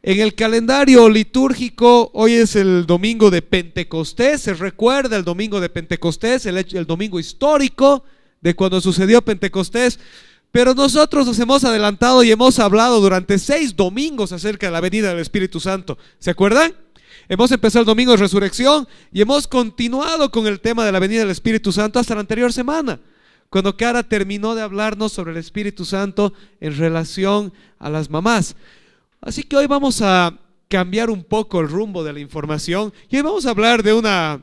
En el calendario litúrgico, hoy es el domingo de Pentecostés. Se recuerda el domingo de Pentecostés, el domingo histórico de cuando sucedió Pentecostés. Pero nosotros nos hemos adelantado y hemos hablado durante 6 domingos acerca de la venida del Espíritu Santo. ¿Se acuerdan? Hemos empezado el domingo de resurrección y hemos continuado con el tema de la venida del Espíritu Santo hasta la anterior semana, cuando Cara terminó de hablarnos sobre el Espíritu Santo en relación a las mamás. Así que hoy vamos a cambiar un poco el rumbo de la información y hoy vamos a hablar de una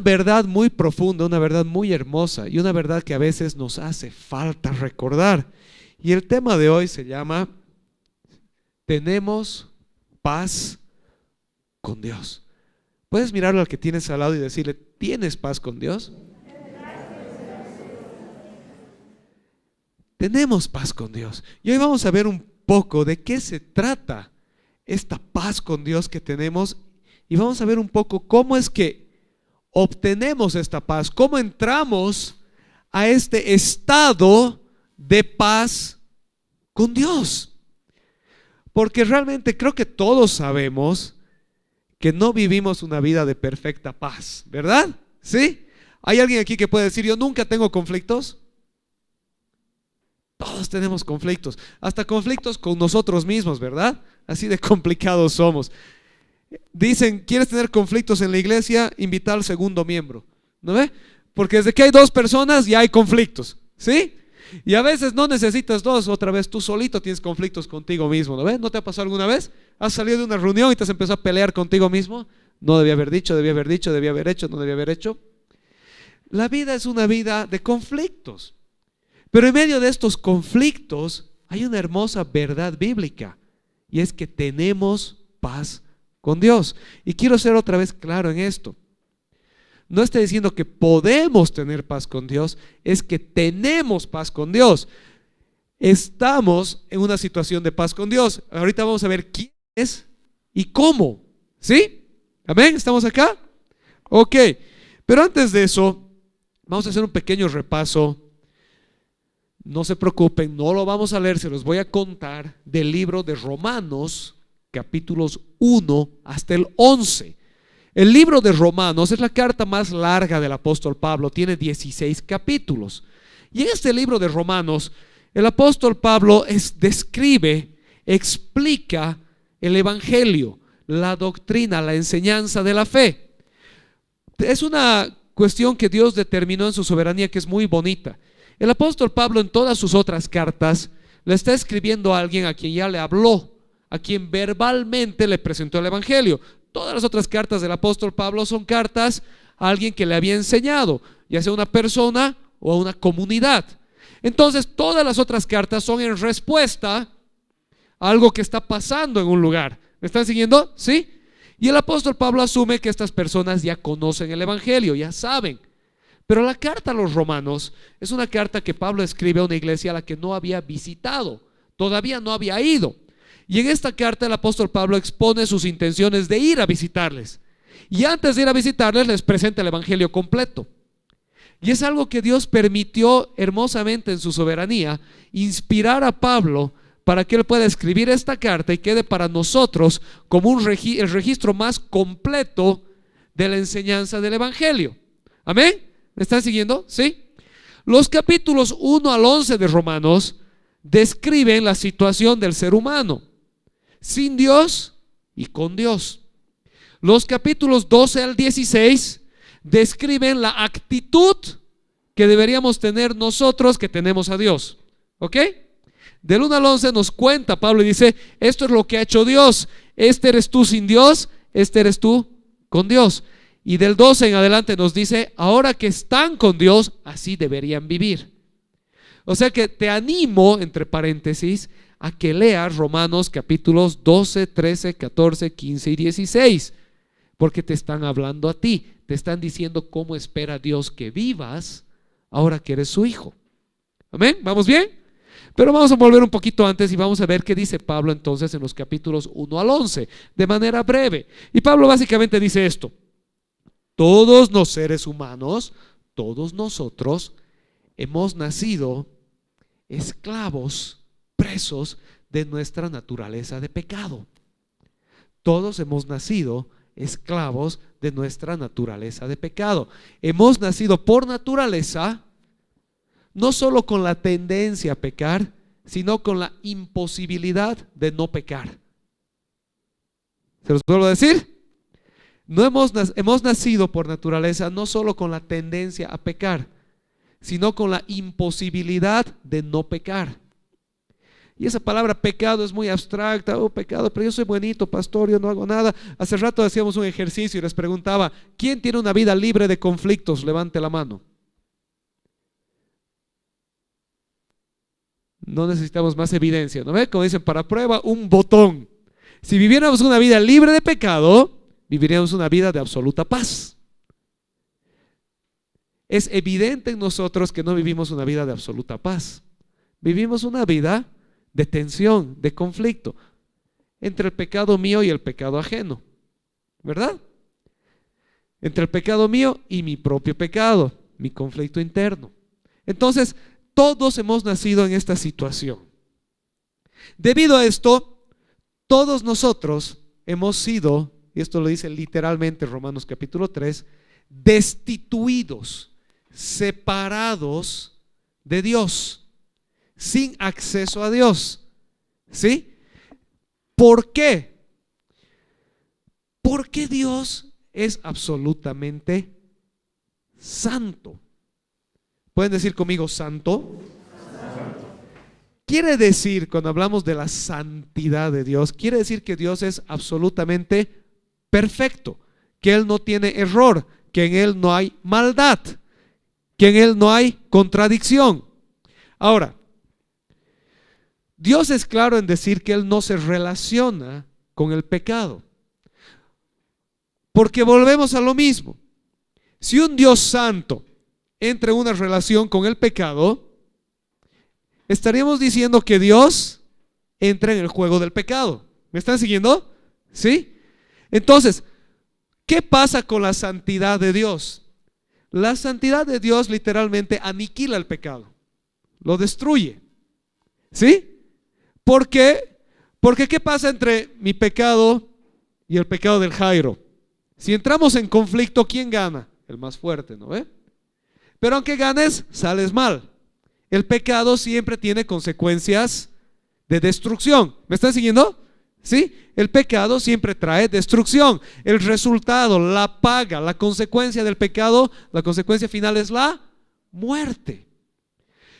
verdad muy profunda, una verdad muy hermosa y una verdad que a veces nos hace falta recordar. Y el tema de hoy se llama Tenemos paz con Dios. ¿Puedes mirarlo al que tienes al lado y decirle, ¿tienes paz con Dios? Tenemos paz con Dios. Y hoy vamos a ver un poco de qué se trata esta paz con Dios que tenemos y vamos a ver un poco cómo es que obtenemos esta paz, cómo entramos a este estado de paz con Dios. Porque realmente creo que todos sabemos que no vivimos una vida de perfecta paz, ¿verdad? ¿Sí? ¿Hay alguien aquí que puede decir, yo nunca tengo conflictos? Todos tenemos conflictos, hasta conflictos con nosotros mismos, ¿verdad? Así de complicados somos. Dicen, ¿quieres tener conflictos en la iglesia? Invita al segundo miembro, ¿no ve? Porque desde que hay 2 personas ya hay conflictos, ¿sí? Y a veces no necesitas 2, otra vez tú solito tienes conflictos contigo mismo, ¿no ve? ¿No te ha pasado alguna vez? ¿Has salido de una reunión y te has empezado a pelear contigo mismo? No debía haber dicho, debía haber dicho, debía haber hecho, no debía haber hecho. La vida es una vida de conflictos. Pero en medio de estos conflictos hay una hermosa verdad bíblica y es que tenemos paz con Dios. Y quiero ser otra vez claro en esto. No estoy diciendo que podemos tener paz con Dios, es que tenemos paz con Dios. Estamos en una situación de paz con Dios. Ahorita vamos a ver quién es y cómo. ¿Sí? ¿Amén? ¿Estamos acá? Ok. Pero antes de eso, vamos a hacer un pequeño repaso. No se preocupen, no lo vamos a leer, se los voy a contar del libro de Romanos, capítulos 1 hasta el 11. El libro de Romanos es la carta más larga del apóstol Pablo, tiene 16 capítulos. Y en este libro de Romanos, el apóstol Pablo describe, explica el evangelio, la doctrina, la enseñanza de la fe. Es una cuestión que Dios determinó en su soberanía que es muy bonita. El apóstol Pablo en todas sus otras cartas le está escribiendo a alguien a quien ya le habló, a quien verbalmente le presentó el evangelio. Todas las otras cartas del apóstol Pablo son cartas a alguien que le había enseñado, ya sea una persona o a una comunidad. Entonces todas las otras cartas son en respuesta a algo que está pasando en un lugar. ¿Me están siguiendo? ¿Sí? Y el apóstol Pablo asume que estas personas ya conocen el evangelio, ya saben. Pero la carta a los romanos es una carta que Pablo escribe a una iglesia a la que no había visitado, todavía no había ido. Y en esta carta el apóstol Pablo expone sus intenciones de ir a visitarles. Y antes de ir a visitarles les presenta el evangelio completo. Y es algo que Dios permitió hermosamente en su soberanía, inspirar a Pablo para que él pueda escribir esta carta y quede para nosotros como el registro más completo de la enseñanza del evangelio. Amén. ¿Me están siguiendo? ¿Sí? Los capítulos 1 al 11 de Romanos describen la situación del ser humano, sin Dios y con Dios. Los capítulos 12 al 16 describen la actitud que deberíamos tener nosotros que tenemos a Dios. ¿Ok? Del 1 al 11 nos cuenta Pablo y dice, esto es lo que ha hecho Dios. Este eres tú sin Dios, este eres tú con Dios. Y del 12 en adelante nos dice, ahora que están con Dios, así deberían vivir. O sea que te animo, entre paréntesis, a que leas Romanos capítulos 12, 13, 14, 15 y 16. Porque te están hablando a ti, te están diciendo cómo espera Dios que vivas ahora que eres su hijo. ¿Amén? ¿Vamos bien? Pero vamos a volver un poquito antes y vamos a ver qué dice Pablo entonces en los capítulos 1 al 11, de manera breve. Y Pablo básicamente dice esto: todos los seres humanos, todos nosotros hemos nacido esclavos, presos de nuestra naturaleza de pecado. Todos hemos nacido esclavos de nuestra naturaleza de pecado. Hemos nacido por naturaleza, no solo con la tendencia a pecar, sino con la imposibilidad de no pecar. ¿Se los vuelvo a decir? No hemos nacido por naturaleza no solo con la tendencia a pecar, sino con la imposibilidad de no pecar. Y esa palabra pecado es muy abstracta. Oh, pecado, pero yo soy buenito, pastor, yo no hago nada. Hace rato hacíamos un ejercicio y les preguntaba: ¿quién tiene una vida libre de conflictos? Levante la mano. No necesitamos más evidencia, ¿no ve? Como dicen, para prueba un botón. Si viviéramos una vida libre de pecado, viviríamos una vida de absoluta paz. Es evidente en nosotros que no vivimos una vida de absoluta paz. Vivimos una vida de tensión, de conflicto entre el pecado mío y el pecado ajeno, ¿verdad? Entre el pecado mío y mi propio pecado, mi conflicto interno. Entonces, todos hemos nacido en esta situación. Debido a esto, todos nosotros hemos sido, y esto lo dice literalmente Romanos capítulo 3, destituidos, separados de Dios, sin acceso a Dios. ¿Sí? ¿Por qué? Porque Dios es absolutamente santo. ¿Pueden decir conmigo santo? Quiere decir, cuando hablamos de la santidad de Dios, quiere decir que Dios es absolutamente perfecto, que Él no tiene error, que en Él no hay maldad, que en Él no hay contradicción. Ahora, Dios es claro en decir que Él no se relaciona con el pecado, porque volvemos a lo mismo. Si un Dios santo entra en una relación con el pecado, estaríamos diciendo que Dios entra en el juego del pecado. ¿Me están siguiendo? ¿Sí? Entonces, ¿qué pasa con la santidad de Dios? La santidad de Dios literalmente aniquila el pecado, lo destruye. ¿Sí? ¿Por qué? Porque ¿qué pasa entre mi pecado y el pecado del Jairo? Si entramos en conflicto, ¿quién gana? El más fuerte, ¿no ve? Pero aunque ganes, sales mal. El pecado siempre tiene consecuencias de destrucción. ¿Me están siguiendo? ¿Sí? El pecado siempre trae destrucción. El resultado, la paga, la consecuencia del pecado, la consecuencia final es la muerte.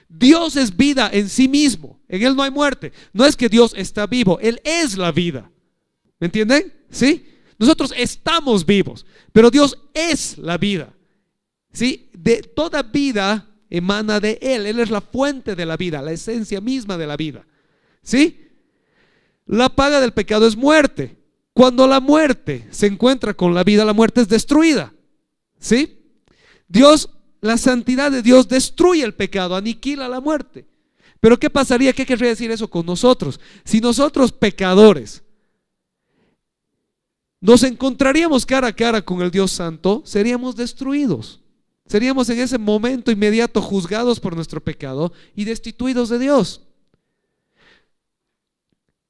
Dios es vida en sí mismo, en Él no hay muerte. No es que Dios está vivo, Él es la vida. ¿Me entienden? ¿Sí? Nosotros estamos vivos, pero Dios es la vida. ¿Sí? De toda vida emana de Él. Él es la fuente de la vida, la esencia misma de la vida. ¿Sí? La paga del pecado es muerte. Cuando la muerte se encuentra con la vida, la muerte es destruida. ¿Sí? La santidad de Dios destruye el pecado, aniquila la muerte. Pero ¿qué pasaría? ¿Qué querría decir eso con nosotros? Si nosotros pecadores nos encontraríamos cara a cara con el Dios Santo, seríamos destruidos. Seríamos en ese momento inmediato juzgados por nuestro pecado y destituidos de Dios.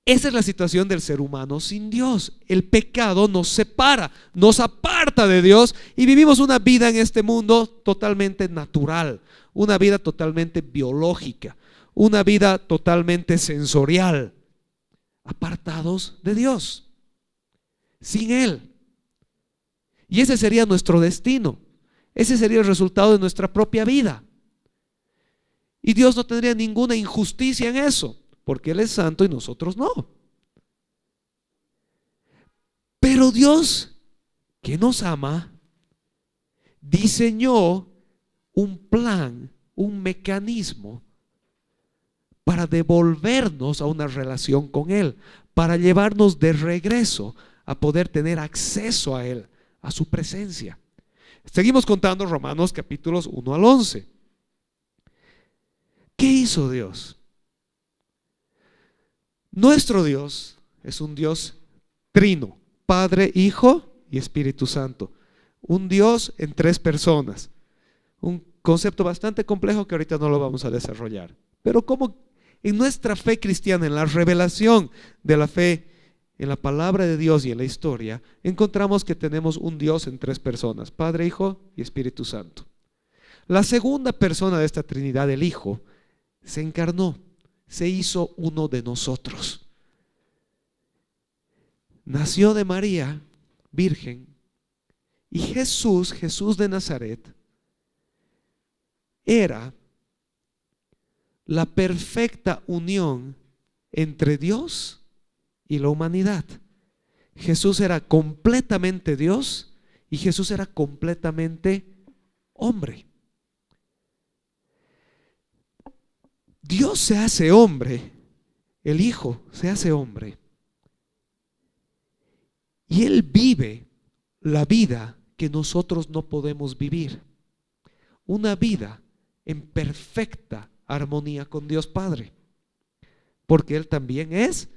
Esa es la situación del ser humano sin Dios. El pecado nos separa, nos aparta de Dios y vivimos una vida en este mundo totalmente natural, una vida totalmente biológica, una vida totalmente sensorial, apartados de Dios, sin Él. Y ese sería nuestro destino, ese sería el resultado de nuestra propia vida. Y Dios no tendría ninguna injusticia en eso, porque Él es santo y nosotros no. Pero Dios, que nos ama, diseñó un plan, un mecanismo para devolvernos a una relación con Él, para llevarnos de regreso a poder tener acceso a Él, a su presencia. Seguimos contando Romanos capítulos 1 al 11. ¿Qué hizo Dios? Nuestro Dios es un Dios trino, Padre, Hijo y Espíritu Santo. Un Dios en tres personas. Un concepto bastante complejo que ahorita no lo vamos a desarrollar. Pero como en nuestra fe cristiana, en la revelación de la fe, en la palabra de Dios y en la historia, encontramos que tenemos un Dios en tres personas: Padre, Hijo y Espíritu Santo. La segunda persona de esta Trinidad, el Hijo, se encarnó, se hizo uno de nosotros. Nació de María, virgen, y Jesús de Nazaret, era la perfecta unión entre Dios y la humanidad. Jesús era completamente Dios y Jesús era completamente hombre. Dios se hace hombre, el Hijo se hace hombre, y Él vive la vida que nosotros no podemos vivir, una vida en perfecta armonía con Dios Padre, porque Él también es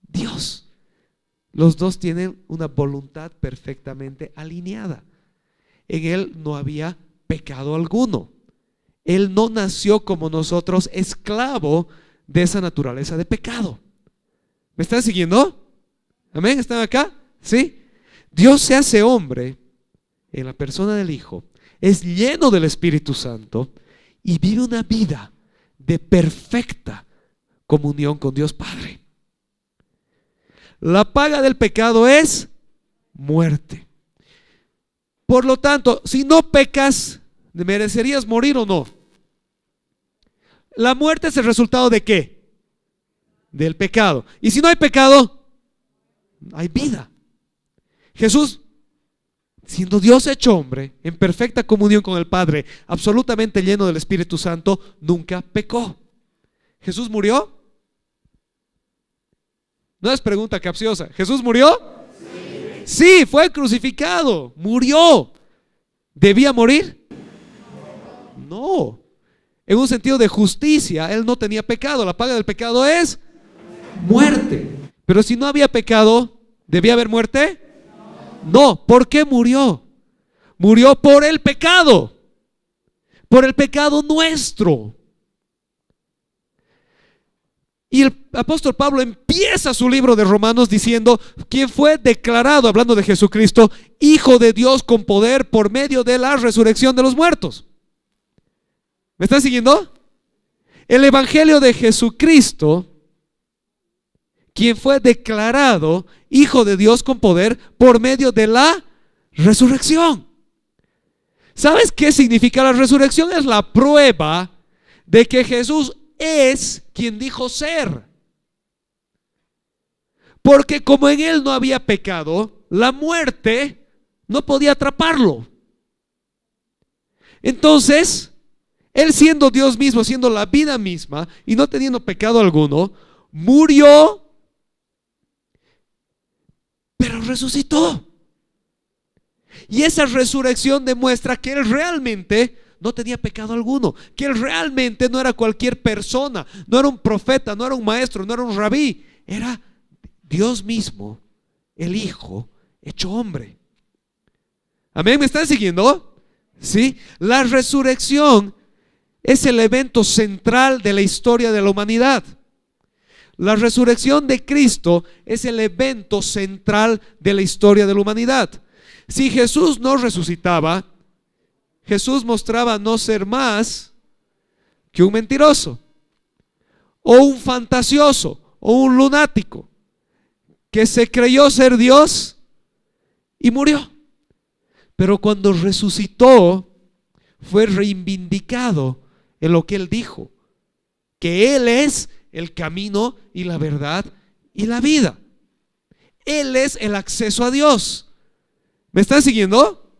Dios. Los dos tienen una voluntad perfectamente alineada. En Él no había pecado alguno. Él no nació como nosotros, esclavo de esa naturaleza de pecado. ¿Me están siguiendo? ¿Amén? ¿Están acá? ¿Sí? Dios se hace hombre en la persona del Hijo, es lleno del Espíritu Santo y vive una vida de perfecta comunión con Dios Padre. La paga del pecado es muerte. Por lo tanto, si no pecas, ¿merecerías morir o no? La muerte es el resultado ¿de qué? Del pecado. Y si no hay pecado, hay vida. Jesús, siendo Dios hecho hombre, en perfecta comunión con el Padre, absolutamente lleno del Espíritu Santo, nunca pecó. ¿Jesús murió? No es pregunta capciosa. ¿Jesús murió? Sí, fue crucificado, murió. ¿Debía morir? No. En un sentido de justicia, Él no tenía pecado. La paga del pecado es muerte. Pero si no había pecado, ¿debía haber muerte? No. ¿Por qué murió? Murió por el pecado nuestro. Y el apóstol Pablo empieza su libro de Romanos diciendo: quien fue declarado, hablando de Jesucristo, Hijo de Dios con poder por medio de la resurrección de los muertos. ¿Me están siguiendo? El evangelio de Jesucristo, quien fue declarado Hijo de Dios con poder por medio de la resurrección. ¿Sabes qué significa la resurrección? Es la prueba de que Jesús es quien dijo ser. Porque como en Él no había pecado, la muerte no podía atraparlo. Entonces, Él siendo Dios mismo, siendo la vida misma y no teniendo pecado alguno, murió, pero resucitó. Y esa resurrección demuestra que Él realmente no tenía pecado alguno, que Él realmente no era cualquier persona, no era un profeta, no era un maestro, no era un rabí, era Dios mismo, el Hijo hecho hombre. ¿Amén? ¿Me están siguiendo? ¿Sí? La resurrección es el evento central de la historia de la humanidad. La resurrección de Cristo es el evento central de la historia de la humanidad. Si Jesús no resucitaba, Jesús mostraba no ser más que un mentiroso, o un fantasioso, o un lunático que se creyó ser Dios y murió. Pero cuando resucitó, fue reivindicado en lo que Él dijo, que Él es el camino y la verdad y la vida. Él es el acceso a Dios. ¿Me están siguiendo?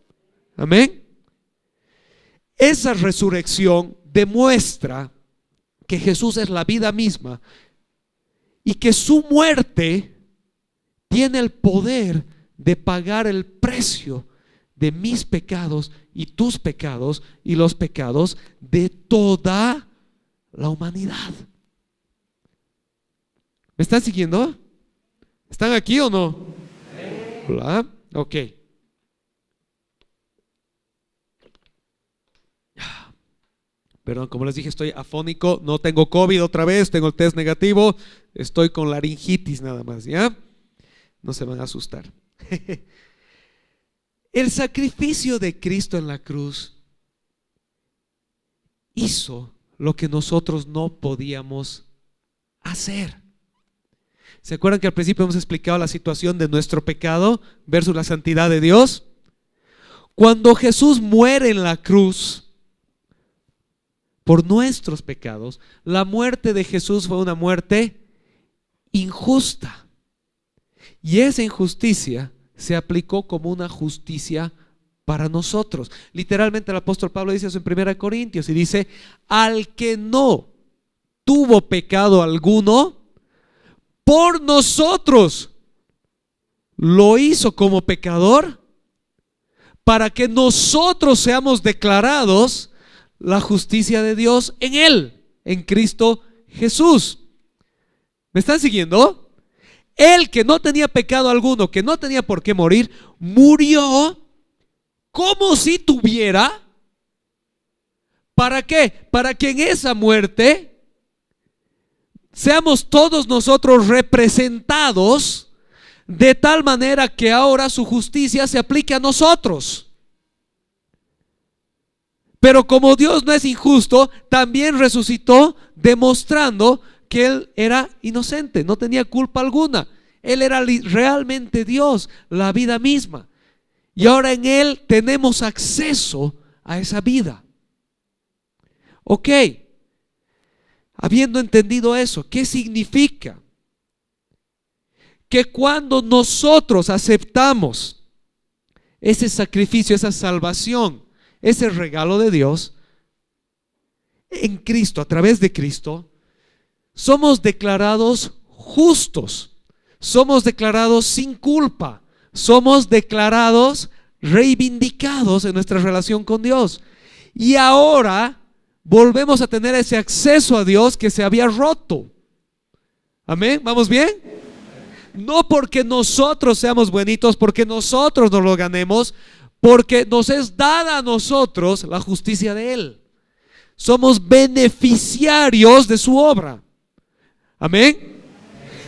Amén. Esa resurrección demuestra que Jesús es la vida misma y que su muerte tiene el poder de pagar el precio de mis pecados y tus pecados y los pecados de toda la humanidad. ¿Me están siguiendo? ¿Están aquí o no? Hola. Ok. Perdón, como les dije, estoy afónico, no tengo COVID otra vez, tengo el test negativo, estoy con laringitis nada más, ¿ya? No se van a asustar. El sacrificio de Cristo en la cruz hizo lo que nosotros no podíamos hacer. ¿Se acuerdan que al principio hemos explicado la situación de nuestro pecado versus la santidad de Dios? Cuando Jesús muere en la cruz por nuestros pecados, la muerte de Jesús fue una muerte injusta. Y esa injusticia se aplicó como una justicia para nosotros. Literalmente el apóstol Pablo dice eso en 1 Corintios y dice: al que no tuvo pecado alguno, por nosotros lo hizo como pecador, para que nosotros seamos declarados la justicia de Dios en Él, en Cristo Jesús. ¿Me están siguiendo? Él, que no tenía pecado alguno, que no tenía por qué morir, murió como si tuviera. ¿Para qué? Para que en esa muerte seamos todos nosotros representados de tal manera que ahora su justicia se aplique a nosotros. Pero como Dios no es injusto, también resucitó demostrando que Él era inocente, no tenía culpa alguna. Él era realmente Dios, la vida misma. Y ahora en Él tenemos acceso a esa vida. Ok, habiendo entendido eso, ¿qué significa? Que cuando nosotros aceptamos ese sacrificio, esa salvación, ese regalo de Dios en Cristo, a través de Cristo, somos declarados justos, somos declarados sin culpa, somos declarados reivindicados en nuestra relación con Dios. Y ahora volvemos a tener ese acceso a Dios que se había roto. Amén, ¿vamos bien? No porque nosotros seamos buenitos, porque nosotros nos lo ganemos, porque nos es dada a nosotros la justicia de Él. Somos beneficiarios de su obra. Amén.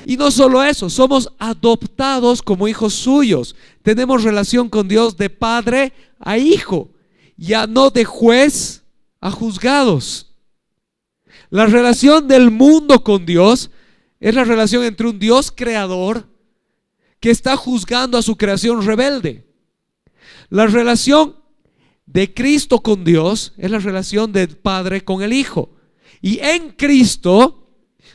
Y no solo eso, somos adoptados como hijos suyos. Tenemos relación con Dios de padre a hijo, ya no de juez a juzgados. La relación del mundo con Dios es la relación entre un Dios creador que está juzgando a su creación rebelde. La relación de Cristo con Dios es la relación del Padre con el Hijo. Y en Cristo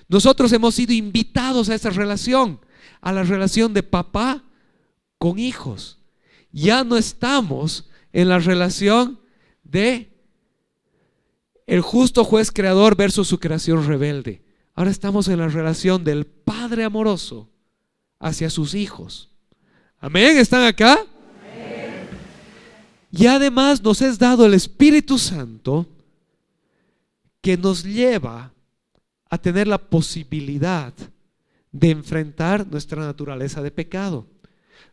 nosotros hemos sido invitados a esa relación, a la relación de papá con hijos. Ya no estamos en la relación de el justo juez creador versus su creación rebelde. Ahora estamos en la relación del Padre amoroso hacia sus hijos. Amén, ¿están acá? Amén. Y además nos es dado el Espíritu Santo que nos lleva a tener la posibilidad de enfrentar nuestra naturaleza de pecado.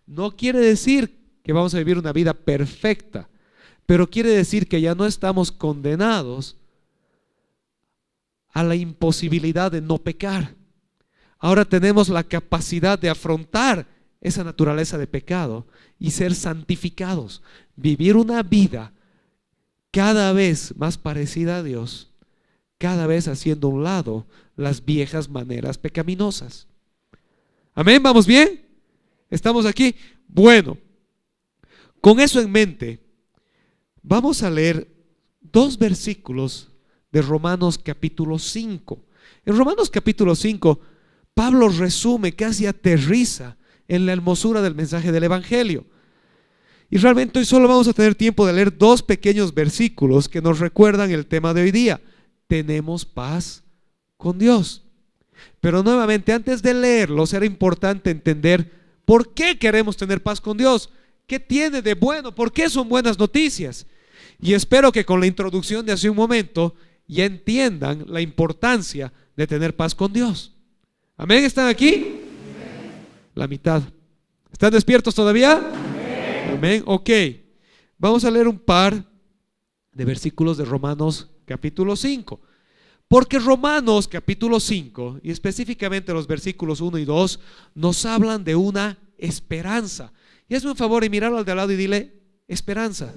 No quiere decir que vamos a vivir una vida perfecta, pero quiere decir que ya no estamos condenados a la imposibilidad de no pecar. Ahora tenemos la capacidad de afrontar esa naturaleza de pecado y ser santificados, vivir una vida cada vez más parecida a Dios, cada vez haciendo a un lado las viejas maneras pecaminosas. Amén, ¿vamos bien? ¿Estamos aquí? Bueno, con eso en mente, vamos a leer 2 versículos de Romanos capítulo 5. En Romanos capítulo 5, Pablo resume, casi aterriza en la hermosura del mensaje del Evangelio. Y realmente hoy solo vamos a tener tiempo de leer 2 pequeños versículos que nos recuerdan el tema de hoy día. Tenemos paz con Dios. Pero nuevamente, antes de leerlos, era importante entender por qué queremos tener paz con Dios. ¿Qué tiene de bueno? ¿Por qué son buenas noticias? Y espero que con la introducción de hace un momento ya entiendan la importancia de tener paz con Dios. ¿Amén? ¿Están aquí? Amén. La mitad. ¿Están despiertos todavía? Amén. Amén. Ok. Vamos a leer un par de versículos de Romanos capítulo 5. Porque Romanos capítulo 5, y específicamente los versículos 1 y 2, nos hablan de una esperanza. Y hazme un favor y míralo al de al lado y dile, esperanza.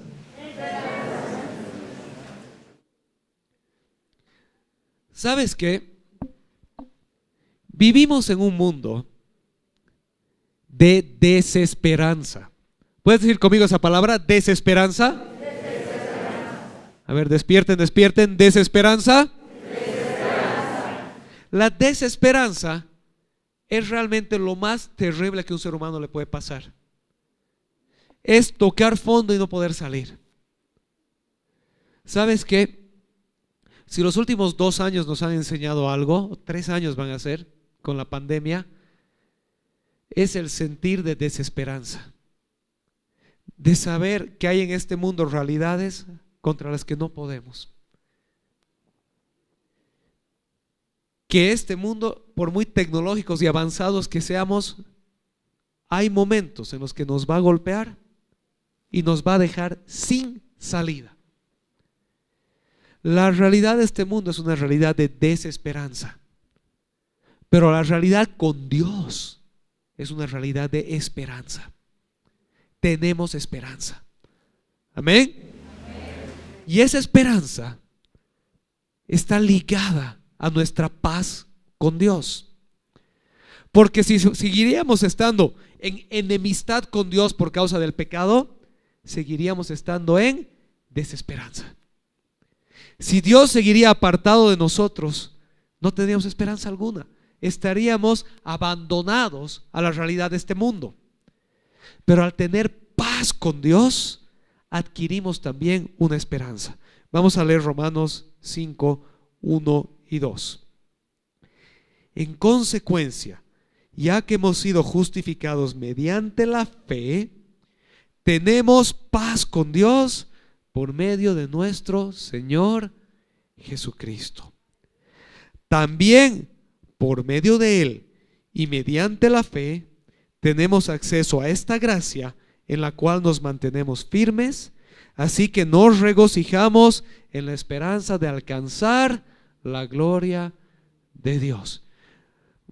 ¿Sabes qué? Vivimos en un mundo de desesperanza. ¿Puedes decir conmigo esa palabra? Desesperanza. Desesperanza. A ver, despierten, despierten. Desesperanza. Desesperanza. La desesperanza es realmente lo más terrible que un ser humano le puede pasar. Es tocar fondo y no poder salir. ¿Sabes qué? Si los últimos 2 años nos han enseñado algo, 3 años van a ser con la pandemia, es el sentir de desesperanza, de saber que hay en este mundo realidades contra las que no podemos, que este mundo, por muy tecnológicos y avanzados que seamos, hay momentos en los que nos va a golpear y nos va a dejar sin salida. La realidad de este mundo es una realidad de desesperanza, pero la realidad con Dios es una realidad de esperanza. Tenemos esperanza. Amén. Y esa esperanza está ligada a nuestra paz con Dios. Porque si seguiríamos estando en enemistad con Dios por causa del pecado, seguiríamos estando en desesperanza. Si Dios seguiría apartado de nosotros, no tendríamos esperanza alguna. Estaríamos abandonados a la realidad de este mundo. Pero al tener paz con Dios, adquirimos también una esperanza. Vamos a leer Romanos 5, 1 y 2. En consecuencia, ya que hemos sido justificados mediante la fe, tenemos paz con Dios por medio de nuestro Señor Jesucristo. También por medio de Él y mediante la fe tenemos acceso a esta gracia en la cual nos mantenemos firmes, así que nos regocijamos en la esperanza de alcanzar la gloria de Dios.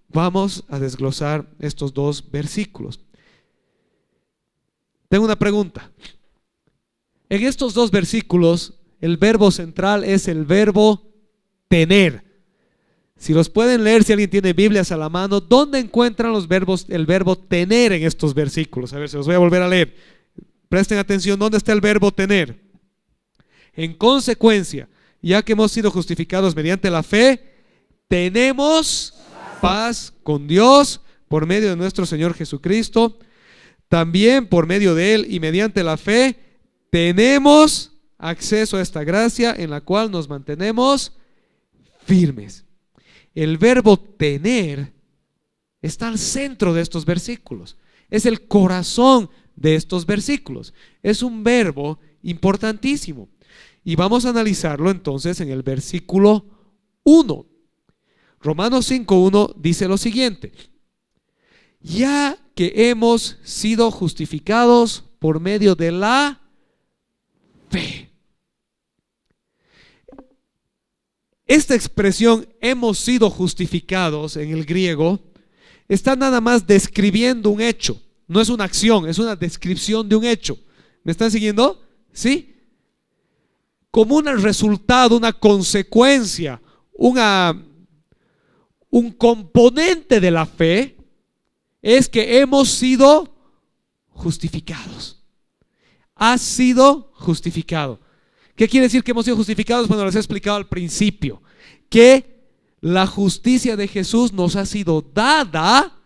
Vamos a desglosar estos 2 versículos. Tengo una pregunta. En estos 2 versículos, el verbo central es el verbo tener. Si los pueden leer, si alguien tiene Biblias a la mano, ¿dónde encuentran el verbo tener en estos versículos? A ver, se los voy a volver a leer. Presten atención, ¿dónde está el verbo tener? En consecuencia, ya que hemos sido justificados mediante la fe, tenemos paz con Dios por medio de nuestro Señor Jesucristo. También por medio de Él y mediante la fe tenemos acceso a esta gracia en la cual nos mantenemos firmes. El verbo tener está al centro de estos versículos. Es el corazón de estos versículos. Es un verbo importantísimo. Y vamos a analizarlo entonces en el versículo 1. Romanos 5:1 dice lo siguiente: ya que hemos sido justificados por medio de la fe. Esta expresión hemos sido justificados en el griego está nada más describiendo un hecho, no es una acción, es una descripción de un hecho. ¿Me están siguiendo? ¿Sí? Como un resultado, una consecuencia, un componente de la fe es que hemos sido justificados. Has sido justificado. ¿Qué quiere decir que hemos sido justificados? Bueno, les he explicado al principio que la justicia de Jesús nos ha sido dada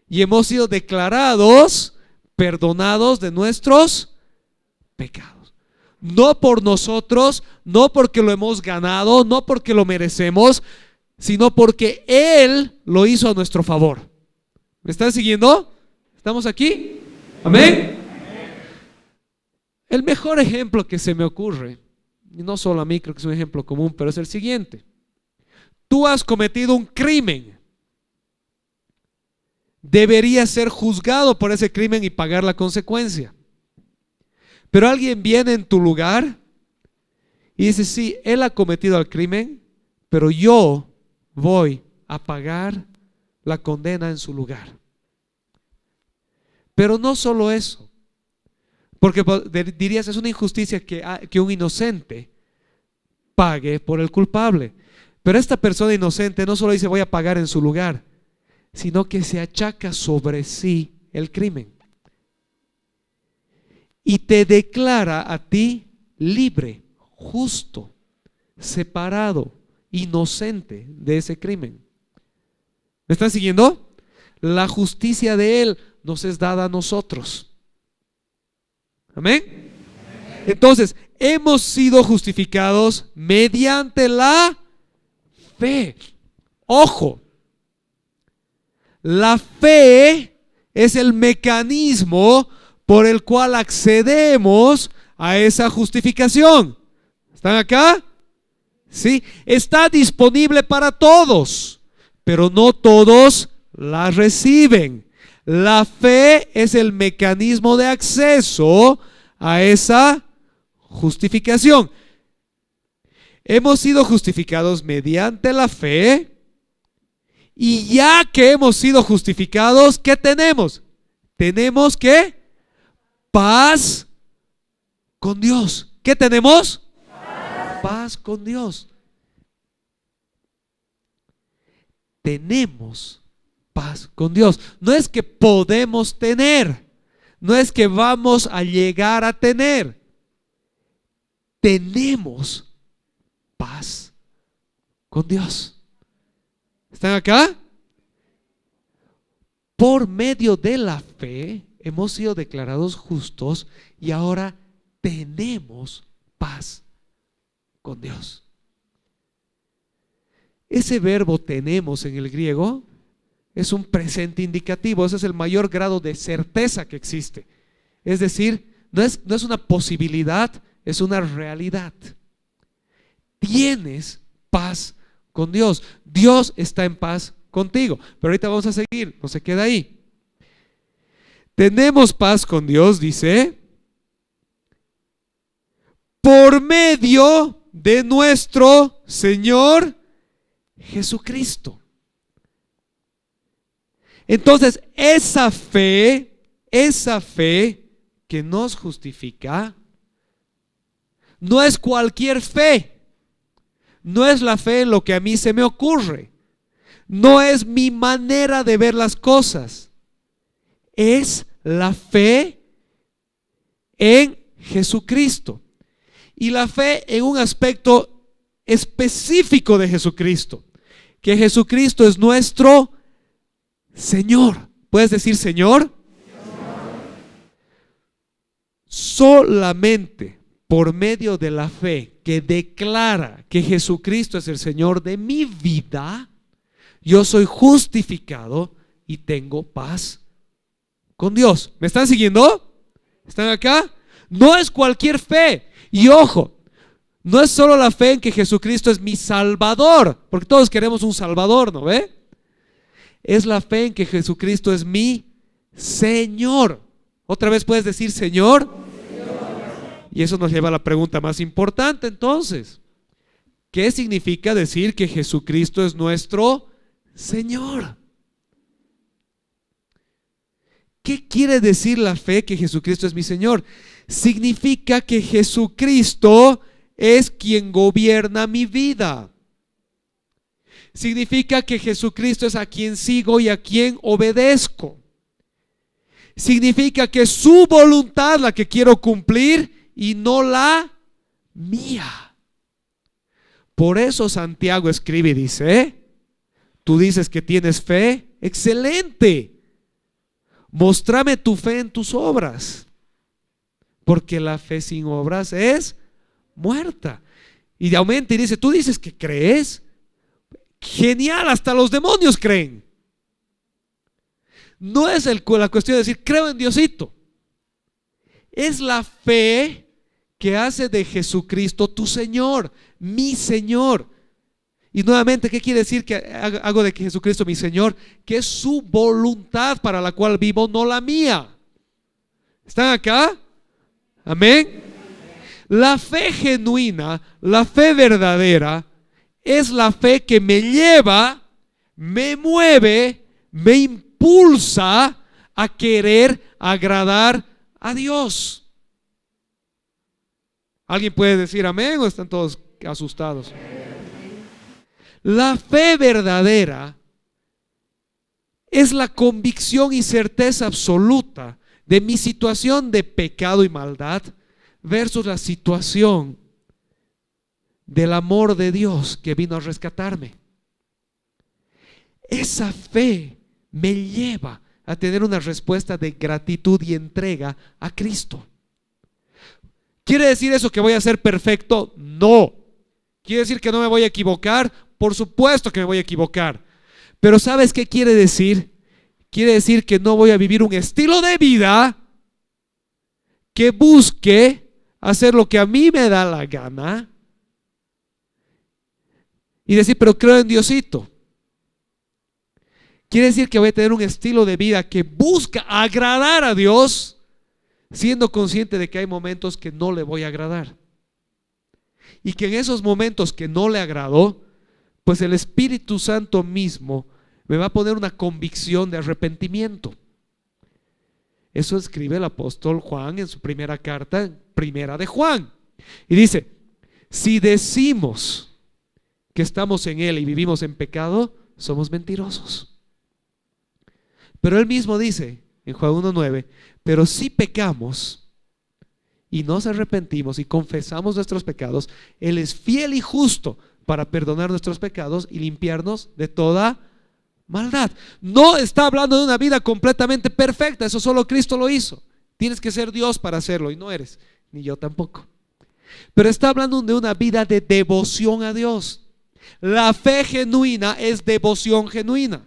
y hemos sido declarados perdonados de nuestros pecados. No por nosotros, no porque lo hemos ganado, no porque lo merecemos, sino porque Él lo hizo a nuestro favor. ¿Me están siguiendo? ¿Estamos aquí? Amén. El mejor ejemplo que se me ocurre, y no solo a mí, creo que es un ejemplo común, pero es el siguiente. Tú has cometido un crimen. Deberías ser juzgado por ese crimen y pagar la consecuencia. Pero alguien viene en tu lugar Y dice, sí, él ha cometido el crimen, pero yo voy a pagar la condena en su lugar. Pero no solo eso, porque dirías, es una injusticia que un inocente pague por el culpable. Pero esta persona inocente no solo dice voy a pagar en su lugar, sino que se achaca sobre sí el crimen y te declara a ti libre, justo, separado, inocente de ese crimen. ¿Me están siguiendo? La justicia de Él nos es dada a nosotros. Amén. Entonces, hemos sido justificados mediante la fe. Ojo, la fe es el mecanismo por el cual accedemos a esa justificación. ¿Están acá? Sí, está disponible para todos, pero no todos la reciben. La fe es el mecanismo de acceso a esa justificación. Hemos sido justificados mediante la fe, y ya que hemos sido justificados, ¿qué tenemos? Tenemos que paz con Dios. ¿Qué tenemos? Paz con Dios. Tenemos paz con Dios. No es que podemos tener, no es que vamos a llegar a tener. Tenemos paz con Dios. ¿Están acá? Por medio de la fe hemos sido declarados justos y ahora tenemos paz con Dios. Ese verbo tenemos en el griego es un presente indicativo. Ese es el mayor grado de certeza que existe. Es decir, no es una posibilidad, es una realidad. Tienes paz con Dios. Dios está en paz contigo. Pero ahorita vamos a seguir, no se queda ahí. Tenemos paz con Dios, dice, por medio de nuestro Señor Jesucristo. Entonces, esa fe que nos justifica, no es cualquier fe. No es la fe en lo que a mí se me ocurre. No es mi manera de ver las cosas. Es la fe en Jesucristo. Y la fe en un aspecto específico de Jesucristo. Que Jesucristo es nuestro Señor. ¿Puedes decir Señor? Solamente por medio de la fe que declara que Jesucristo es el Señor de mi vida, yo soy justificado y tengo paz con Dios. ¿Me están siguiendo? ¿Están acá? No es cualquier fe. Y ojo, no es solo la fe en que Jesucristo es mi Salvador, porque todos queremos un Salvador, ¿no ve? Es la fe en que Jesucristo es mi Señor. Otra vez puedes decir Señor. Y eso nos lleva a la pregunta más importante entonces. ¿Qué significa decir que Jesucristo es nuestro Señor? ¿Qué quiere decir la fe que Jesucristo es mi Señor? Significa que Jesucristo es quien gobierna mi vida. Significa que Jesucristo es a quien sigo y a quien obedezco. Significa que su voluntad la que quiero cumplir y no la mía. Por eso Santiago escribe y dice, tú dices que tienes fe, excelente. Móstrame tu fe en tus obras, porque la fe sin obras es muerta. Y aumenta y dice, tú dices que crees, genial, hasta los demonios creen. No es la cuestión de decir creo en Diosito. Es la fe que hace de Jesucristo tu Señor, mi Señor. Y nuevamente, ¿qué quiere decir que hago de que Jesucristo mi Señor? Que es su voluntad para la cual vivo, no la mía. ¿Están acá? Amén. La fe genuina, la fe verdadera, es la fe que me lleva, me mueve, me impulsa a querer agradar a Dios. ¿Alguien puede decir amén o están todos asustados? La fe verdadera es la convicción y certeza absoluta de mi situación de pecado y maldad versus la situación del amor de Dios que vino a rescatarme. Esa fe me lleva a tener una respuesta de gratitud y entrega a Cristo. ¿Quiere decir eso que voy a ser perfecto? No. ¿Quiere decir que no me voy a equivocar? Por supuesto que me voy a equivocar. Pero ¿sabes qué quiere decir? Quiere decir que no voy a vivir un estilo de vida que busque hacer lo que a mí me da la gana y decir, pero creo en Diosito. Quiere decir que voy a tener un estilo de vida que busca agradar a Dios, siendo consciente de que hay momentos que no le voy a agradar. Y que en esos momentos que no le agrado, pues el Espíritu Santo mismo me va a poner una convicción de arrepentimiento. Eso escribe el apóstol Juan en su primera carta, primera de Juan. Y dice, si decimos que estamos en Él y vivimos en pecado, somos mentirosos. Pero Él mismo dice en Juan 1:9, pero si pecamos y nos arrepentimos y confesamos nuestros pecados, Él es fiel y justo para perdonar nuestros pecados y limpiarnos de toda maldad. No está hablando de una vida completamente perfecta, eso solo Cristo lo hizo. Tienes que ser Dios para hacerlo y no eres, ni yo tampoco. Pero está hablando de una vida de devoción a Dios. La fe genuina es devoción genuina.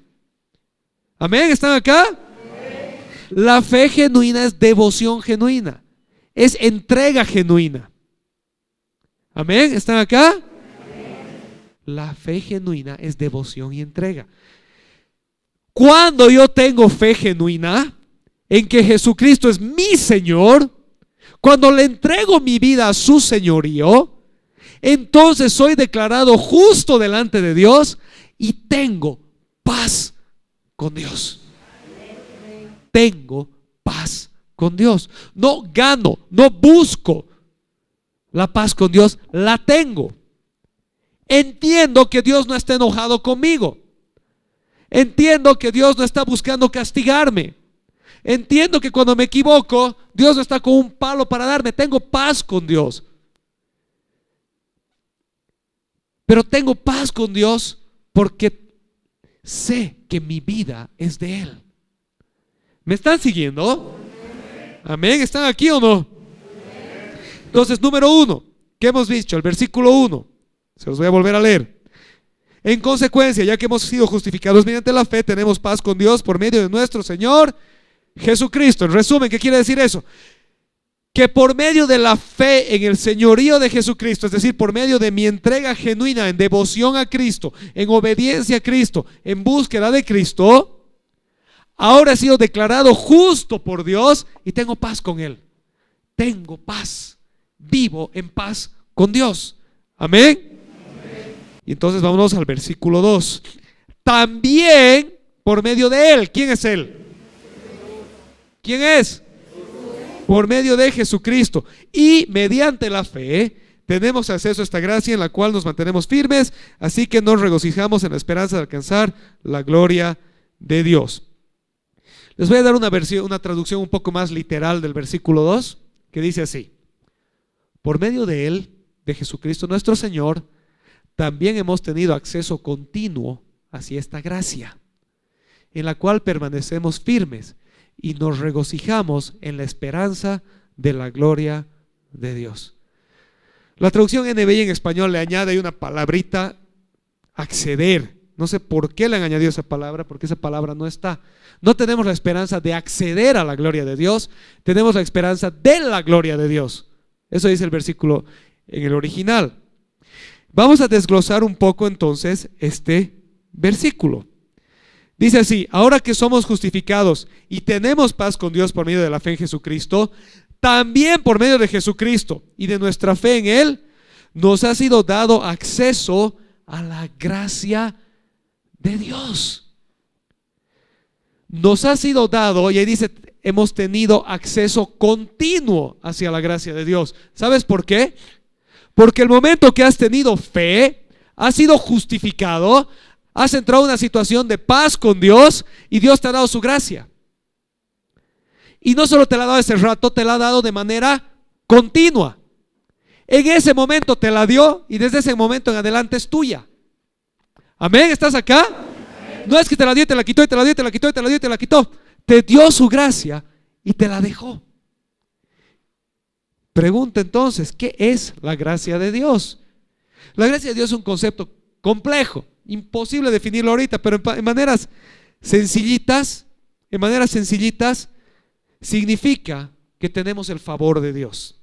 Amén, ¿están acá? Amén. La fe genuina es devoción genuina, es entrega genuina. Amén, ¿están acá? Amén. La fe genuina es devoción y entrega. Cuando yo tengo fe genuina en que Jesucristo es mi Señor, cuando le entrego mi vida a su señorío, entonces soy declarado justo delante de Dios y tengo paz con Dios. Tengo paz con Dios. No gano, no busco la paz con Dios, la tengo. Entiendo que Dios no está enojado conmigo. Entiendo que Dios no está buscando castigarme. Entiendo que cuando me equivoco, Dios no está con un palo para darme. Tengo paz con Dios. Pero tengo paz con Dios porque sé que mi vida es de Él. ¿Me están siguiendo? Amén. ¿Están aquí o no? Entonces, número 1, ¿qué hemos visto? El versículo 1. Se los voy a volver a leer. En consecuencia, ya que hemos sido justificados mediante la fe, tenemos paz con Dios por medio de nuestro Señor Jesucristo. En resumen, ¿qué quiere decir eso? Que por medio de la fe en el señorío de Jesucristo, es decir, por medio de mi entrega genuina en devoción a Cristo, en obediencia a Cristo, en búsqueda de Cristo, ahora he sido declarado justo por Dios y tengo paz con Él. Tengo paz, vivo en paz con Dios. Amén. Y entonces vámonos al versículo 2. También por medio de Él. ¿Quién es Él? ¿Quién es? Por medio de Jesucristo. Y mediante la fe tenemos acceso a esta gracia en la cual nos mantenemos firmes. Así que nos regocijamos en la esperanza de alcanzar la gloria de Dios. Les voy a dar una traducción un poco más literal del versículo 2, que dice así: por medio de Él, de Jesucristo nuestro Señor, también hemos tenido acceso continuo hacia esta gracia, en la cual permanecemos firmes y nos regocijamos en la esperanza de la gloria de Dios. La traducción NBI en español le añade una palabrita, acceder. No sé por qué le han añadido esa palabra, porque esa palabra no está. No tenemos la esperanza de acceder a la gloria de Dios, tenemos la esperanza de la gloria de Dios. Eso dice el versículo en el original. Vamos a desglosar un poco entonces este versículo. Dice así: ahora que somos justificados y tenemos paz con Dios por medio de la fe en Jesucristo, también por medio de Jesucristo y de nuestra fe en Él, nos ha sido dado acceso a la gracia de Dios. Nos ha sido dado, y ahí dice, hemos tenido acceso continuo hacia la gracia de Dios. ¿Sabes por qué? Porque el momento que has tenido fe, has sido justificado, has entrado en una situación de paz con Dios y Dios te ha dado su gracia. Y no solo te la ha dado ese rato, te la ha dado de manera continua. En ese momento te la dio y desde ese momento en adelante es tuya. Amén, ¿estás acá? No es que te la dio y te la quitó y te la dio y te la quitó y te la dio y te la quitó. Te dio su gracia y te la dejó. Pregunta entonces, ¿qué es la gracia de Dios? La gracia de Dios es un concepto complejo, imposible definirlo ahorita, pero en maneras sencillitas, significa que tenemos el favor de Dios.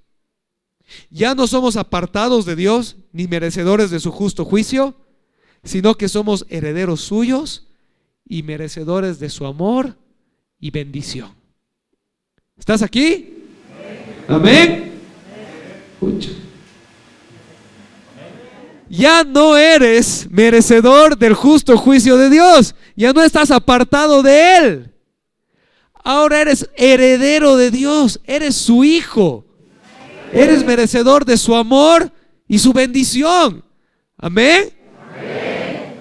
Ya no somos apartados de Dios ni merecedores de su justo juicio, sino que somos herederos suyos y merecedores de su amor y bendición. ¿Estás aquí? Amén. Escucha. Ya no eres merecedor del justo juicio de Dios, ya no estás apartado de Él. Ahora eres heredero de Dios, eres su hijo. Eres merecedor de su amor y su bendición. Amén. Amén.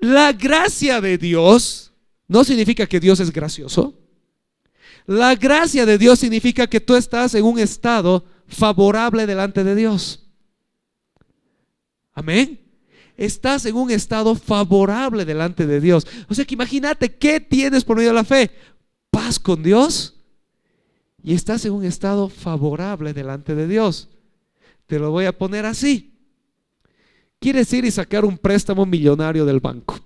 La gracia de Dios no significa que Dios es gracioso. La gracia de Dios significa que tú estás en un estado favorable delante de Dios. Amén. Estás en un estado favorable delante de Dios. O sea que imagínate, ¿qué tienes por medio de la fe? Paz con Dios. Y estás en un estado favorable delante de Dios. Te lo voy a poner así. Quieres ir y sacar un préstamo millonario del banco.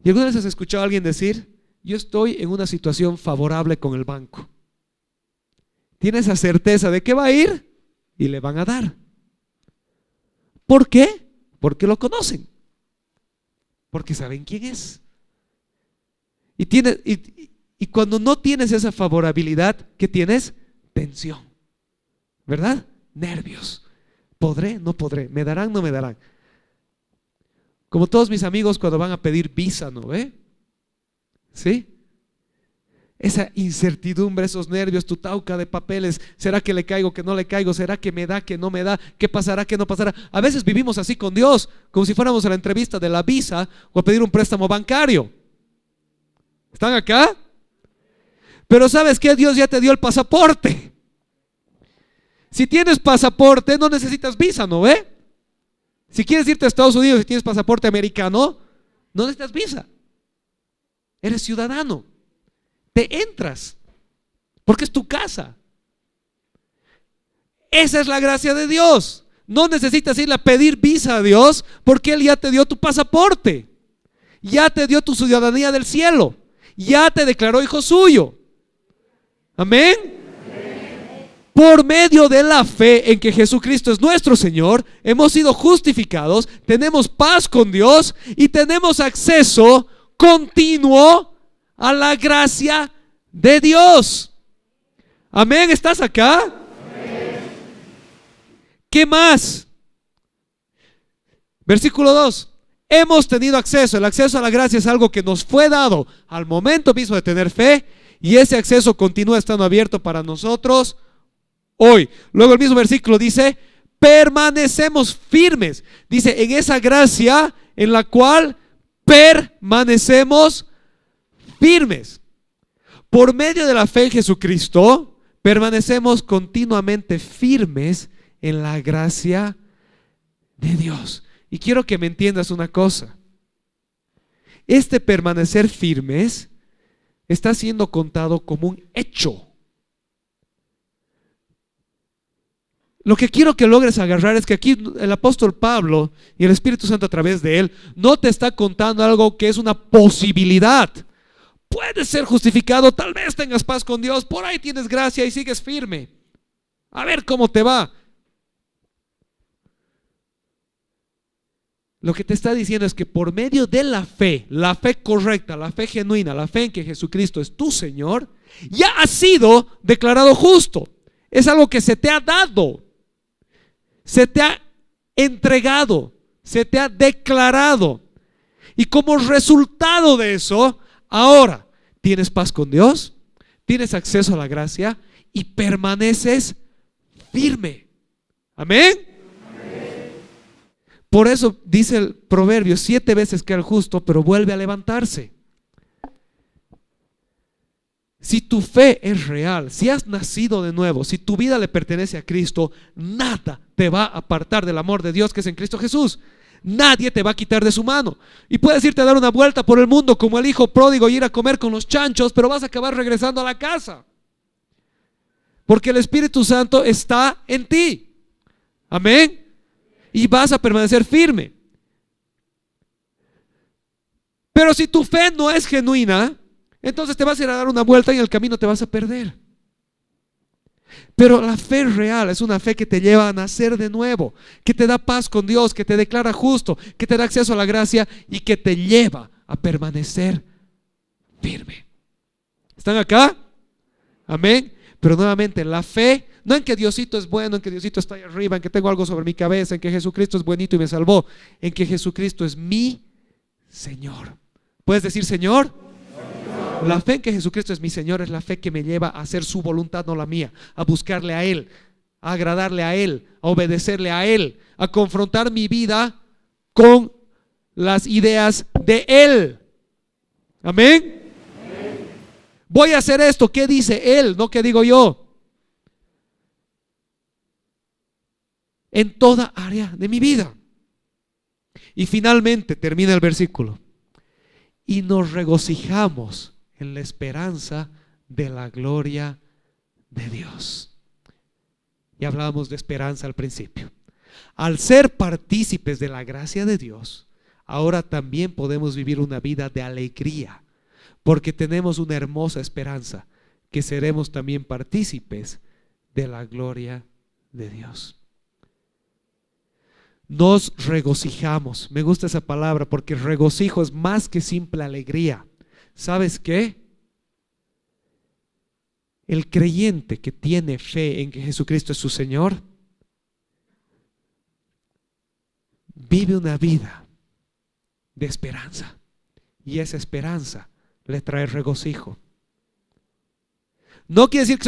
¿Y alguna vez has escuchado a alguien decir: yo estoy en una situación favorable con el banco? Tiene esa certeza de que va a ir y le van a dar. ¿Por qué? Porque lo conocen. Porque saben quién es. Y cuando no tienes esa favorabilidad, ¿qué tienes? Tensión, ¿verdad? Nervios. ¿Podré? No podré. ¿Me darán? No me darán. Como todos mis amigos cuando van a pedir visa, ¿no ve? ¿Sí? Esa incertidumbre, esos nervios, tu tauca de papeles. ¿Será que le caigo, que no le caigo? ¿Será que me da, que no me da? ¿Qué pasará, que no pasará? A veces vivimos así con Dios, como si fuéramos a la entrevista de la visa o a pedir un préstamo bancario. ¿Están acá? Pero ¿sabes qué? Dios ya te dio el pasaporte. Si tienes pasaporte, no necesitas visa, ¿no ve? Si quieres irte a Estados Unidos y tienes pasaporte americano, no necesitas visa. Eres ciudadano. Te entras, porque es tu casa. Esa es la gracia de Dios. No necesitas ir a pedir visa a Dios, porque Él ya te dio tu pasaporte. Ya te dio tu ciudadanía del cielo. Ya te declaró hijo suyo. Amén. Por medio de la fe en que Jesucristo es nuestro Señor, hemos sido justificados, tenemos paz con Dios y tenemos acceso continuo a la gracia de Dios. Amén, ¿estás acá? Amén. ¿Qué más? Versículo 2. Hemos tenido acceso. El acceso a la gracia es algo que nos fue dado al momento mismo de tener fe, y ese acceso continúa estando abierto para nosotros hoy. Luego el mismo versículo dice: permanecemos firmes. Dice, en esa gracia en la cual permanecemos firmes. Por medio de la fe en Jesucristo, permanecemos continuamente firmes en la gracia de Dios. Y quiero que me entiendas una cosa. Este permanecer firmes está siendo contado como un hecho. Lo que quiero que logres agarrar es que aquí el apóstol Pablo y el Espíritu Santo a través de él no te está contando algo que es una posibilidad. Puedes ser justificado, tal vez tengas paz con Dios, por ahí tienes gracia y sigues firme. A ver cómo te va. Lo que te está diciendo es que por medio de la fe correcta, la fe genuina, la fe en que Jesucristo es tu Señor, ya has sido declarado justo. Es algo que se te ha dado, se te ha entregado, se te ha declarado. Y como resultado de eso, ahora tienes paz con Dios, tienes acceso a la gracia y permaneces firme. Amén. Por eso dice el proverbio: 7 veces cae el justo, pero vuelve a levantarse. Si tu fe es real, si has nacido de nuevo, si tu vida le pertenece a Cristo, nada te va a apartar del amor de Dios que es en Cristo Jesús. Nadie te va a quitar de su mano. Y puedes irte a dar una vuelta por el mundo como el hijo pródigo y ir a comer con los chanchos, pero vas a acabar regresando a la casa, porque el Espíritu Santo está en ti. Amén. Y vas a permanecer firme. Pero si tu fe no es genuina, entonces te vas a ir a dar una vuelta y en el camino te vas a perder. Pero la fe real es una fe que te lleva a nacer de nuevo, que te da paz con Dios, que te declara justo, que te da acceso a la gracia y que te lleva a permanecer firme. ¿Están acá? Amén. Pero nuevamente, la fe no en que Diosito es bueno, en que Diosito está ahí arriba, en que tengo algo sobre mi cabeza, en que Jesucristo es buenito y me salvó, en que Jesucristo es mi Señor. ¿Puedes decir Señor? Señor. La fe en que Jesucristo es mi Señor es la fe que me lleva a hacer su voluntad, no la mía, a buscarle a Él, a agradarle a Él, a obedecerle a Él, a confrontar mi vida con las ideas de Él. Amén. Voy a hacer esto, ¿qué dice Él? No, ¿qué digo yo? En toda área de mi vida. Y finalmente termina el versículo: y nos regocijamos en la esperanza de la gloria de Dios. Y hablábamos de esperanza al principio. Al ser partícipes de la gracia de Dios, ahora también podemos vivir una vida de alegría, porque tenemos una hermosa esperanza, que seremos también partícipes de la gloria de Dios. Nos regocijamos. Me gusta esa palabra porque regocijo es más que simple alegría. ¿Sabes qué? El creyente que tiene fe en que Jesucristo es su Señor vive una vida de esperanza, y esa esperanza le trae regocijo. No quiere decir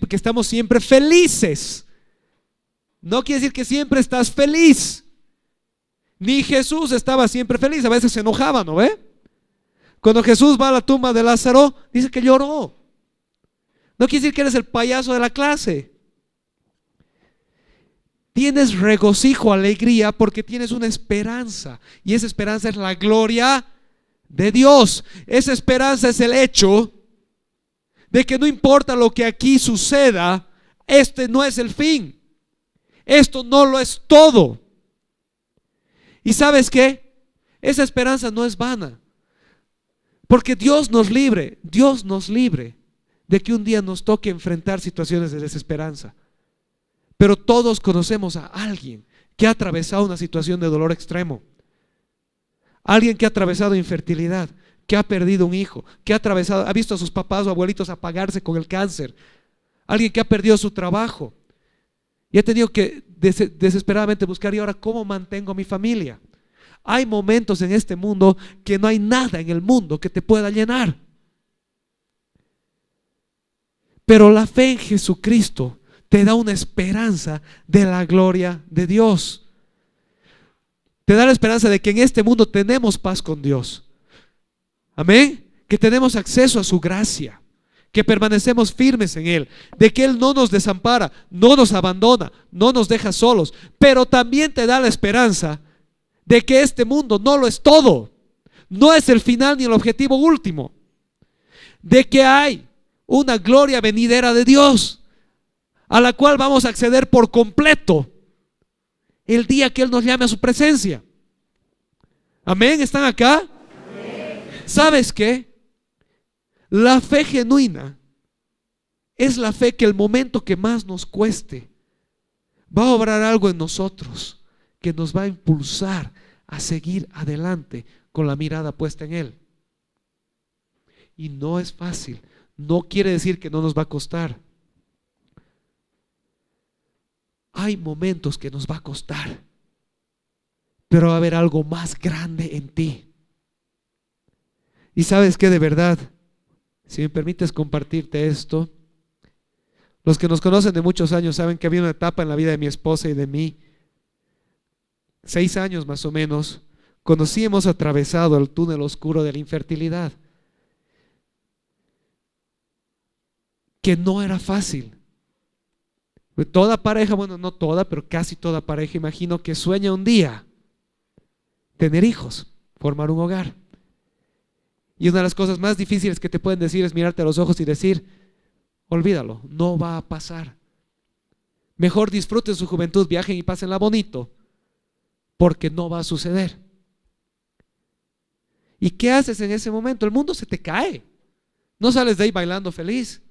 que estamos siempre felices. No quiere decir que siempre estás feliz. Ni Jesús estaba siempre feliz, a veces se enojaba, ¿no ve? Cuando Jesús va a la tumba de Lázaro, dice que lloró. No quiere decir que eres el payaso de la clase. Tienes regocijo, alegría, porque tienes una esperanza, y esa esperanza es la gloria de Dios. Esa esperanza es el hecho de que no importa lo que aquí suceda, este no es el fin. Esto no lo es todo. ¿Y sabes qué? Esa esperanza no es vana, porque Dios nos libre de que un día nos toque enfrentar situaciones de desesperanza. Pero todos conocemos a alguien que ha atravesado una situación de dolor extremo, alguien que ha atravesado infertilidad, que ha perdido un hijo, que ha visto a sus papás o abuelitos apagarse con el cáncer, alguien que ha perdido su trabajo y ha tenido que desesperadamente buscar: ¿y ahora cómo mantengo a mi familia? Hay momentos en este mundo que no hay nada en el mundo que te pueda llenar, pero la fe en Jesucristo te da una esperanza de la gloria de Dios. Te da la esperanza de que en este mundo tenemos paz con Dios. Amén. Que tenemos acceso a su gracia, que permanecemos firmes en Él, de que Él no nos desampara, no nos abandona, no nos deja solos. Pero también te da la esperanza de que este mundo no lo es todo, no es el final ni el objetivo último, de que hay una gloria venidera de Dios a la cual vamos a acceder por completo el día que Él nos llame a su presencia. Amén. ¿Están acá? Amén. ¿Sabes qué? La fe genuina es la fe que el momento que más nos cueste va a obrar algo en nosotros que nos va a impulsar a seguir adelante con la mirada puesta en Él. Y no es fácil. No quiere decir que no nos va a costar. Hay momentos que nos va a costar, pero va a haber algo más grande en ti. Y sabes que de verdad, si me permites compartirte esto, los que nos conocen de muchos años saben que había una etapa en la vida de mi esposa y de mí, 6 años más o menos, cuando sí hemos atravesado el túnel oscuro de la infertilidad, que no era fácil. Toda pareja, bueno, no toda, pero casi toda pareja, imagino que sueña un día tener hijos, formar un hogar. Y una de las cosas más difíciles que te pueden decir es mirarte a los ojos y decir: olvídalo, no va a pasar. Mejor disfruten su juventud, viajen y pásenla bonito, porque no va a suceder. ¿Y qué haces en ese momento? El mundo se te cae. No sales de ahí bailando feliz.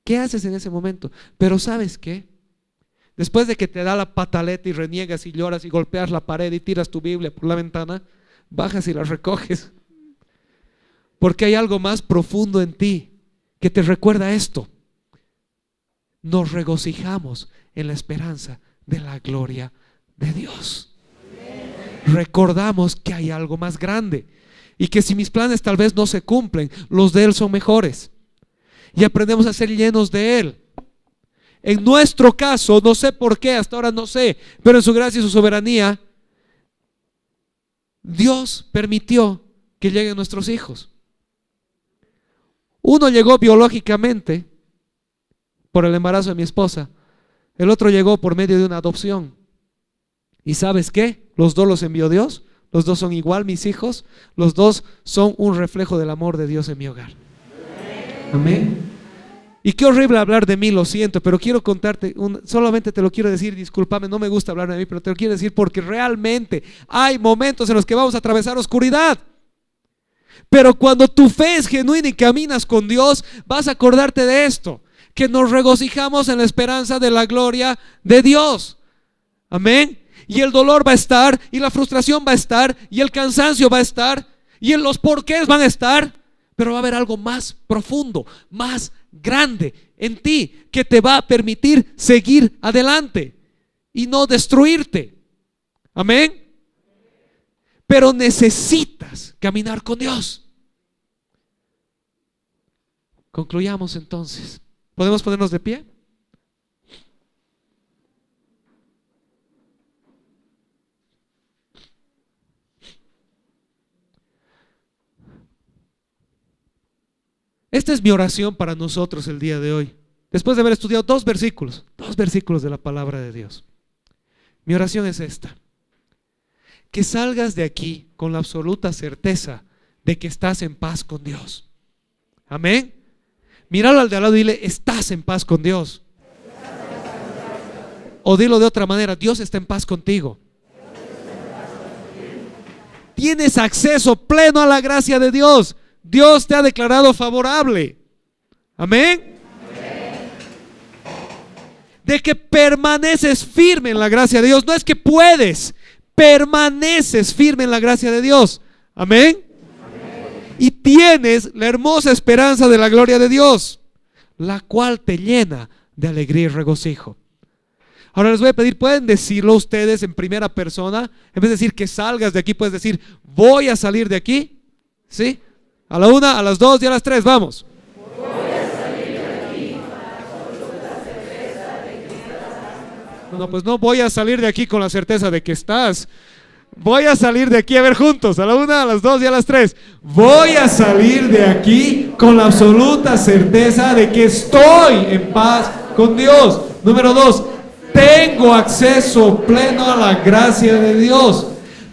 ¿Qué haces en ese momento? Pero ¿sabes qué? Después de que te da la pataleta y reniegas y lloras y golpeas la pared y tiras tu Biblia por la ventana, bajas y la recoges. Porque hay algo más profundo en ti que te recuerda esto. Nos regocijamos en la esperanza de la gloria de Dios. Recordamos que hay algo más grande y que si mis planes tal vez no se cumplen, los de Él son mejores. Y aprendemos a ser llenos de Él. En nuestro caso, no sé por qué, hasta ahora no sé, pero en su gracia y su soberanía, Dios permitió que lleguen nuestros hijos. Uno llegó biológicamente por el embarazo de mi esposa, el otro llegó por medio de una adopción. ¿Y sabes qué? Los dos los envió Dios, los dos son igual mis hijos, los dos son un reflejo del amor de Dios en mi hogar. Amén. Y qué horrible hablar de mí, lo siento, pero quiero contarte, solamente te lo quiero decir, discúlpame, no me gusta hablar de mí, pero te lo quiero decir porque realmente hay momentos en los que vamos a atravesar oscuridad. Pero cuando tu fe es genuina y caminas con Dios, vas a acordarte de esto, que nos regocijamos en la esperanza de la gloria de Dios. Amén. Y el dolor va a estar, y la frustración va a estar, y el cansancio va a estar, y los porqués van a estar, pero va a haber algo más profundo, más grande en ti, que te va a permitir seguir adelante y no destruirte. Amén. Pero necesitas caminar con Dios. Concluyamos entonces. ¿Podemos ponernos de pie? Esta es mi oración para nosotros el día de hoy, después de haber estudiado dos versículos de la palabra de Dios. Mi oración es esta: que salgas de aquí con la absoluta certeza de que estás en paz con Dios. Amén. Míralo al de al lado y dile: estás en paz con Dios. O dilo de otra manera: Dios está en paz contigo. Tienes acceso pleno a la gracia de Dios. Dios te ha declarado favorable. Amén. De que permaneces firme en la gracia de Dios. No es que puedes, permaneces firme en la gracia de Dios. Amén. Y tienes la hermosa esperanza de la gloria de Dios, la cual te llena de alegría y regocijo. Ahora les voy a pedir, pueden decirlo ustedes en primera persona. En vez de decir que salgas de aquí, puedes decir: voy a salir de aquí. ¿Sí? A la 1, a las 2 y a las 3, vamos. Voy a salir de aquí con la absoluta certeza de que estás. No, pues no voy a salir de aquí con la certeza de que estás. Voy a salir de aquí, a ver juntos, a la 1, a las 2 y a las 3. Voy a salir de aquí con la absoluta certeza de que estoy en paz con Dios. Número 2, tengo acceso pleno a la gracia de Dios.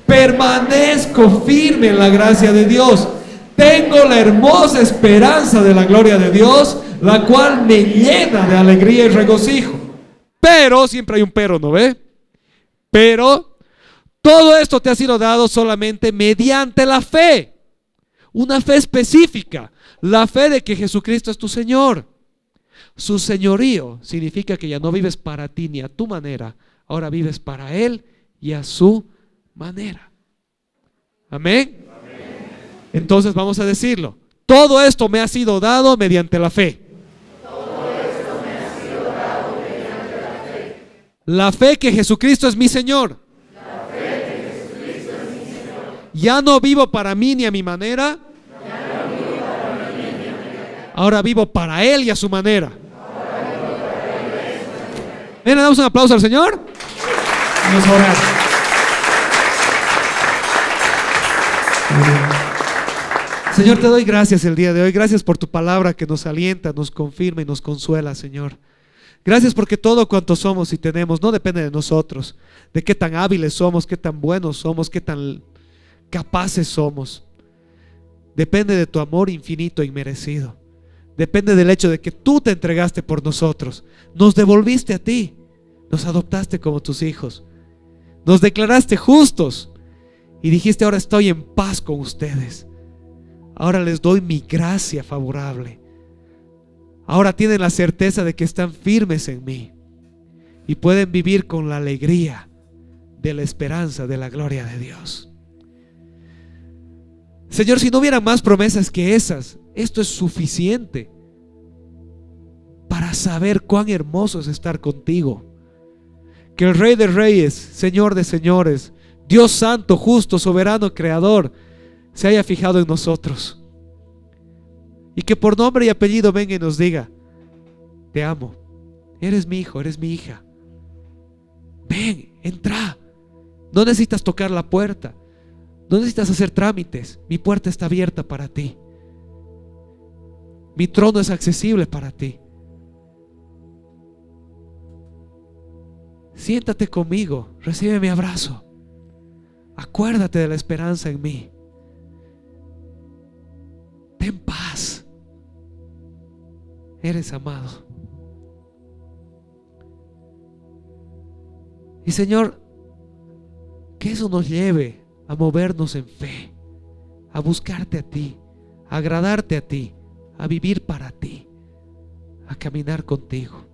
Permanezco firme en la gracia de Dios. Tengo la hermosa esperanza de la gloria de Dios, la cual me llena de alegría y regocijo. Pero, siempre hay un pero, ¿no ve? Pero todo esto te ha sido dado solamente mediante la fe. Una fe específica, la fe de que Jesucristo es tu Señor. Su señorío significa que ya no vives para ti ni a tu manera, ahora vives para Él y a su manera. Amén. Entonces vamos a decirlo. Todo esto me ha sido dado mediante la fe. La fe que Jesucristo es mi Señor. Ya no vivo para mí ni a mi manera. Ahora vivo para Él y a su manera. ¿Le damos un aplauso al Señor? Vamos a orar. Señor, te doy gracias el día de hoy. Gracias por tu palabra que nos alienta, nos confirma y nos consuela, Señor. Gracias porque todo cuanto somos y tenemos no depende de nosotros, de qué tan hábiles somos, qué tan buenos somos, qué tan capaces somos. Depende de tu amor infinito e inmerecido. Depende del hecho de que tú te entregaste por nosotros, nos devolviste a ti, nos adoptaste como tus hijos, nos declaraste justos y dijiste: ahora estoy en paz con ustedes, ahora les doy mi gracia favorable, ahora tienen la certeza de que están firmes en mí y pueden vivir con la alegría de la esperanza de la gloria de Dios. Señor, si no hubiera más promesas que esas, esto es suficiente para saber cuán hermoso es estar contigo. Que el Rey de Reyes, Señor de Señores, Dios Santo, justo, soberano, creador, se haya fijado en nosotros. Y que por nombre y apellido venga y nos diga: te amo, eres mi hijo, eres mi hija. Ven, entra. No necesitas tocar la puerta. No necesitas hacer trámites. Mi puerta está abierta para ti. Mi trono es accesible para ti. Siéntate conmigo, recibe mi abrazo. Acuérdate de la esperanza en mí. Ten paz. Eres amado. Y Señor, que eso nos lleve a movernos en fe, a buscarte a ti, a agradarte a ti, a vivir para ti, a caminar contigo.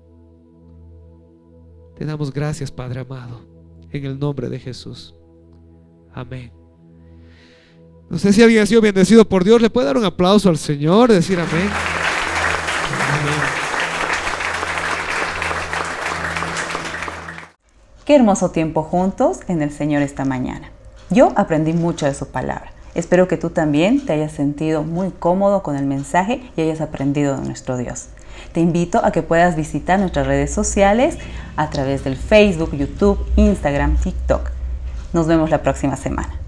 Te damos gracias, Padre amado, en el nombre de Jesús. Amén. No sé si alguien ha sido bendecido por Dios. ¿Le puede dar un aplauso al Señor? Decir amén. Amén. Qué hermoso tiempo juntos en el Señor esta mañana. Yo aprendí mucho de su palabra. Espero que tú también te hayas sentido muy cómodo con el mensaje y hayas aprendido de nuestro Dios. Te invito a que puedas visitar nuestras redes sociales a través del Facebook, YouTube, Instagram, TikTok. Nos vemos la próxima semana.